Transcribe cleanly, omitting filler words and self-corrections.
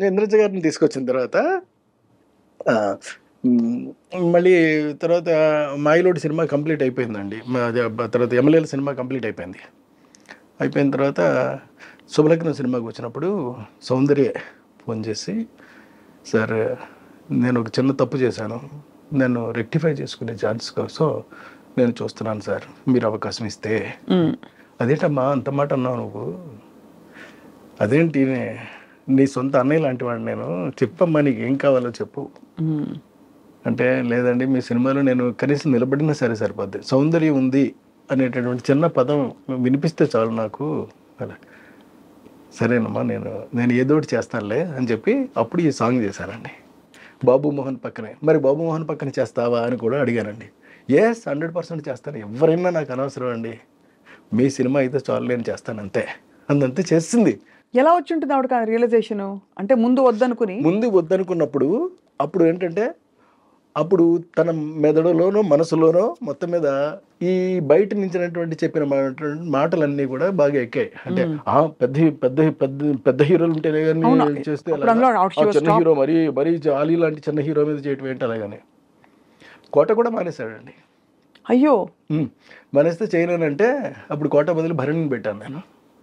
ఇంద్రజ గారిని తీసుకొచ్చిన తర్వాత మళ్ళీ తర్వాత మాయిలోడి సినిమా కంప్లీట్ అయిపోయిందండి. తర్వాత ఎమ్మెల్యేల సినిమా కంప్లీట్ అయిపోయింది. అయిపోయిన తర్వాత శుభలగ్నం సినిమాకి వచ్చినప్పుడు సౌందర్య ఫోన్ చేసి, సార్ నేను ఒక చిన్న తప్పు చేశాను, నేను రెక్టిఫై చేసుకునే ఛాన్స్ కోసం నేను చూస్తున్నాను సార్, మీరు అవకాశం ఇస్తే. అదేంటమ్మా అంత మాట అన్నావు నువ్వు, అదేంటి నీ సొంత అన్నయ్య లాంటి వాడు నేను, చెప్పమ్మా నీకు ఏం కావాలో చెప్పు అంటే, లేదండి మీ సినిమాలో నేను కనీసం నిలబడినా సరే సరిపోద్ది, సౌందర్యం ఉంది అనేటటువంటి చిన్న పదం వినిపిస్తే చాలు నాకు అలా. సరేనమ్మా నేను ఏదో ఒకటి చేస్తానులే అని చెప్పి అప్పుడు ఈ సాంగ్ చేశానండి బాబు మోహన్ పక్కనే. మరి బాబు మోహన్ పక్కన చేస్తావా అని కూడా అడిగానండి. 100% చేస్తాను, ఎవరైనా నాకు అనవసరం అండి, మీ సినిమా అయితే చాలు నేను చేస్తాను అంతే అందంతే చేసింది. ఎలా వచ్చి ఉంటుంది ఆవిడకి ఆ రియలైజేషన్? అంటే ముందు వద్దనుకున్నప్పుడు అప్పుడు ఏంటంటే, అప్పుడు తన మెదడులోనో మనసులోనో మొత్తం మీద ఈ బయట నుంచినటువంటి చెప్పిన మాటలన్నీ కూడా బాగా ఎక్కాయి. అంటే పెద్ద పెద్ద పెద్ద పెద్ద హీరోలు ఉంటేనే కానీ చేస్తే చిన్న హీరో మరీ జాలీ లాంటి చిన్న హీరో మీద చేయటం ఏంటి అలాగని కోట కూడా మానేశాడండి. అయ్యో, మానేస్తే చేయలేనంటే అప్పుడు కోట బదులు భరణిని పెట్టాను నేను.